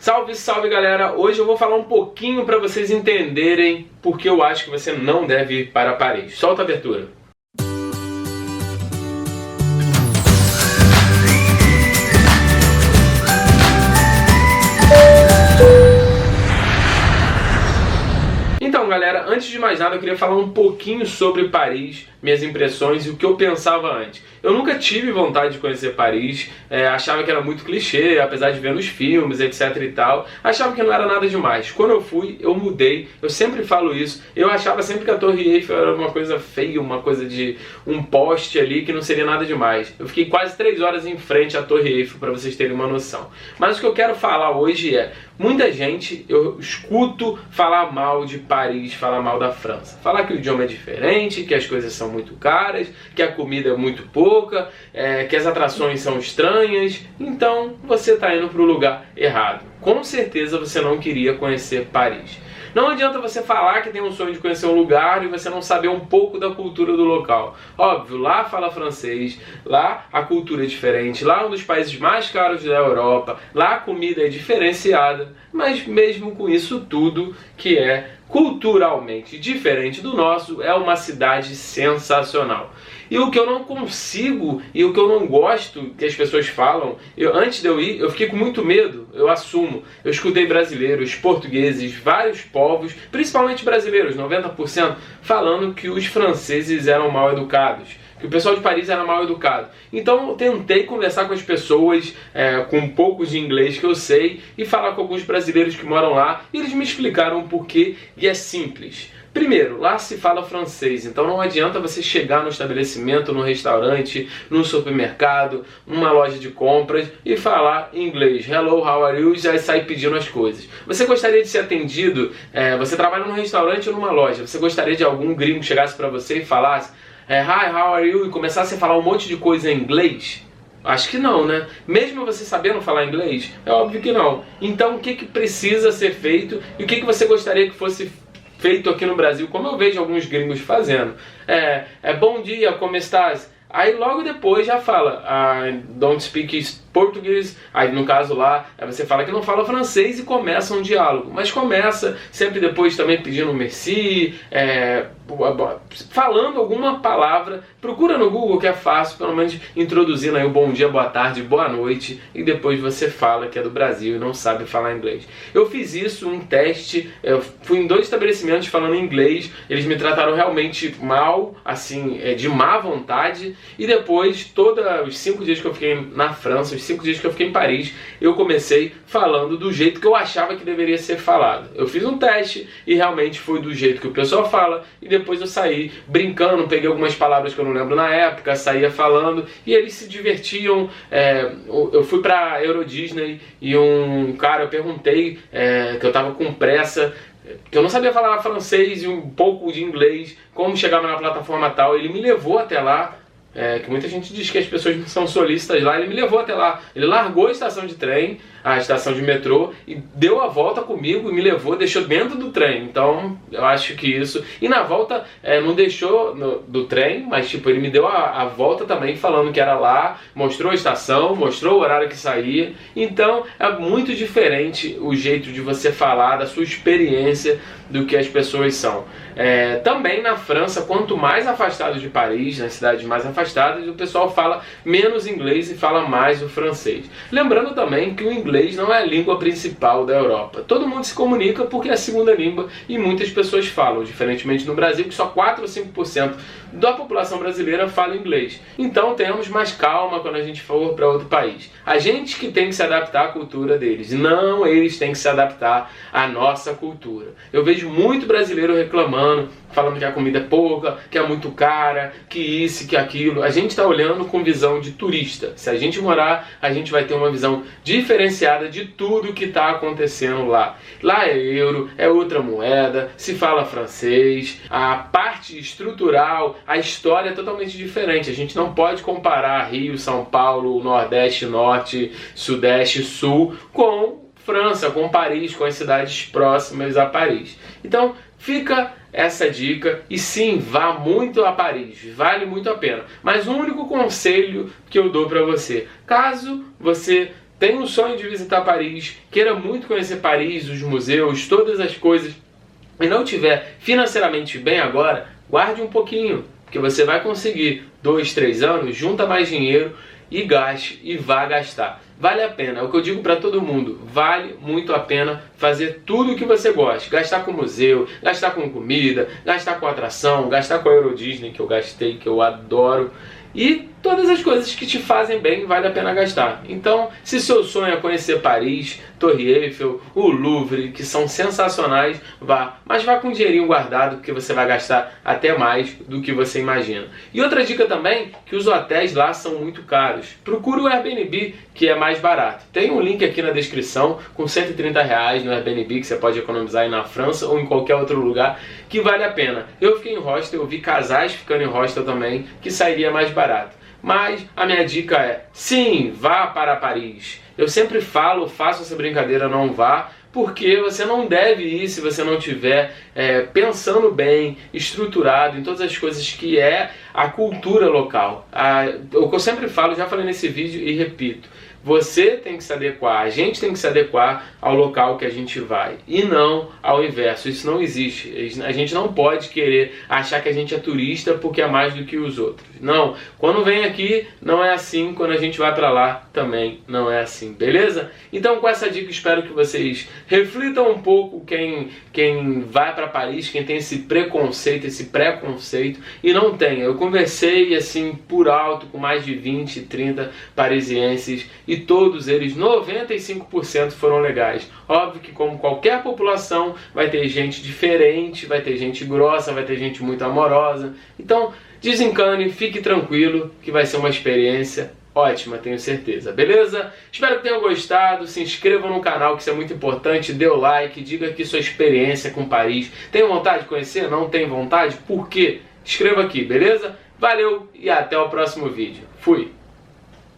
Salve, salve galera! Hoje eu vou falar um pouquinho para vocês entenderem porque eu acho que você não deve ir para Paris. Solta a abertura! Então galera, antes de mais nada eu queria falar um pouquinho sobre Paris, minhas impressões e o que eu pensava antes. Eu nunca tive vontade de conhecer Paris, achava que era muito clichê, apesar de ver nos filmes, etc e tal. Achava que não era nada demais. Quando eu fui, eu mudei, eu sempre falo isso. Eu achava sempre que a Torre Eiffel era uma coisa feia, uma coisa de um poste ali que não seria nada demais. Eu fiquei quase 3 horas em frente à Torre Eiffel, para vocês terem uma noção. Mas o que eu quero falar hoje é, muita gente, eu escuto falar mal de Paris, falar mal da França. Falar que o idioma é diferente, que as coisas são muito caras, que a comida é muito pouca, que as atrações são estranhas. Então você está indo para o lugar errado. Com certeza você não queria conhecer Paris. Não adianta você falar que tem um sonho de conhecer um lugar e você não saber um pouco da cultura do local. Óbvio, lá fala francês, lá a cultura é diferente, lá é um dos países mais caros da Europa, lá a comida é diferenciada, mas mesmo com isso tudo, que é culturalmente diferente do nosso, é uma cidade sensacional. E o que eu não consigo e o que eu não gosto que as pessoas falam, antes de eu ir, eu fiquei com muito medo, eu assumo. Eu escutei brasileiros, portugueses, vários povos, principalmente brasileiros, 90%, falando que os franceses eram mal educados, que o pessoal de Paris era mal educado. Então eu tentei conversar com as pessoas com um pouco de inglês que eu sei e falar com alguns brasileiros que moram lá, e eles me explicaram o porquê, e é simples. Primeiro, lá se fala francês, então não adianta você chegar no estabelecimento, no restaurante, no supermercado, numa loja de compras e falar inglês. Hello, how are you? E já sair pedindo as coisas. Você gostaria de ser atendido, você trabalha num restaurante ou numa loja, você gostaria de algum gringo que chegasse para você e falasse hi, how are you? E começasse a falar um monte de coisa em inglês? Acho que não, né? Mesmo você sabendo falar inglês, é óbvio que não. Então o que precisa ser feito e o que você gostaria que fosse feito aqui no Brasil, como eu vejo alguns gringos fazendo? Bom dia, como estás? Aí logo depois já fala I don't speak português. Aí no caso lá, você fala que não fala francês e começa um diálogo. Mas começa sempre depois também pedindo merci, falando alguma palavra. Procura no Google que é fácil, pelo menos introduzindo aí o bom dia, boa tarde, boa noite. E depois você fala que é do Brasil e não sabe falar inglês. Eu fiz isso, um teste, eu fui em 2 estabelecimentos falando inglês. Eles me trataram realmente mal, assim, de má vontade. E depois, todos os 5 dias que eu fiquei na França, os 5 dias que eu fiquei em Paris, eu comecei falando do jeito que eu achava que deveria ser falado. Eu fiz um teste e realmente foi do jeito que o pessoal fala, e depois eu saí brincando, peguei algumas palavras que eu não lembro na época, saía falando, e eles se divertiam. Eu fui pra Euro Disney e um cara, eu perguntei, que eu tava com pressa, que eu não sabia falar francês e um pouco de inglês, como chegava na plataforma tal, ele me levou até lá. Que muita gente diz que as pessoas são solícitas lá, ele me levou até lá. Ele largou a estação de trem, a estação de metrô, e deu a volta comigo e me levou, deixou dentro do trem. Então eu acho que isso... E na volta não deixou do trem, mas tipo, ele me deu a volta também, falando que era lá, mostrou a estação, mostrou o horário que saía. Então é muito diferente o jeito de você falar, da sua experiência, do que as pessoas são. Também na França, quanto mais afastado de Paris, nas cidades mais afastadas, o pessoal fala menos inglês e fala mais o francês. Lembrando também que o inglês não é a língua principal da Europa. Todo mundo se comunica porque é a segunda língua e muitas pessoas falam, diferentemente no Brasil, que só 4 ou 5% da população brasileira fala inglês. Então tenhamos mais calma quando a gente for para outro país. A gente que tem que se adaptar à cultura deles, não eles têm que se adaptar à nossa cultura. Eu vejo muito brasileiro reclamando, falando que a comida é pouca, que é muito cara, que isso, que aquilo. A gente está olhando com visão de turista. Se a gente morar, a gente vai ter uma visão diferenciada de tudo que está acontecendo lá. Lá é euro, é outra moeda, se fala francês, a parte estrutural, a história é totalmente diferente. A gente não pode comparar Rio, São Paulo, Nordeste, Norte, Sudeste, Sul com França, com Paris, com as cidades próximas a Paris. Então fica essa dica, e sim, vá muito a Paris, vale muito a pena. Mas o único conselho que eu dou para você, caso você tem um sonho de visitar Paris, queira muito conhecer Paris, os museus, todas as coisas, e não tiver financeiramente bem agora, guarde um pouquinho, porque você vai conseguir 2, 3 anos, junta mais dinheiro e gaste, e vá gastar. Vale a pena, é o que eu digo para todo mundo, vale muito a pena fazer tudo o que você gosta. Gastar com museu, gastar com comida, gastar com atração, gastar com a Euro Disney, que eu gastei, que eu adoro. E todas as coisas que te fazem bem, vale a pena gastar. Então, se seu sonho é conhecer Paris, Torre Eiffel, o Louvre, que são sensacionais, vá. Mas vá com um dinheirinho guardado, porque você vai gastar até mais do que você imagina. E outra dica também, que os hotéis lá são muito caros. Procure o Airbnb, que é mais barato. Tem um link aqui na descrição, com R$130 no Airbnb, que você pode economizar aí na França ou em qualquer outro lugar, que vale a pena. Eu fiquei em hostel, eu vi casais ficando em hostel também, que sairia mais barato. Mas a minha dica é, sim, vá para Paris. Eu sempre falo, faço essa brincadeira, não vá, porque você não deve ir se você não estiver pensando bem, estruturado em todas as coisas que é a cultura local. O que eu sempre falo, já falei nesse vídeo e repito, você tem que se adequar, a gente tem que se adequar ao local que a gente vai e não ao inverso. Isso não existe. A gente não pode querer achar que a gente é turista porque é mais do que os outros. Não, quando vem aqui não é assim, quando a gente vai para lá também não é assim, beleza? Então com essa dica espero que vocês reflitam um pouco quem vai para Paris, quem tem esse preconceito, esse preconceito e não tem. Eu conversei assim por alto com mais de 20, 30 parisienses e todos eles, 95% foram legais. Óbvio que como qualquer população, vai ter gente diferente, vai ter gente grossa, vai ter gente muito amorosa. Então, desencane, fique tranquilo, que vai ser uma experiência ótima, tenho certeza, beleza? Espero que tenham gostado, se inscrevam no canal, que isso é muito importante, dê o like, diga aqui sua experiência com Paris. Tem vontade de conhecer? Não tem vontade? Por quê? Escreva aqui, beleza? Valeu e até o próximo vídeo. Fui!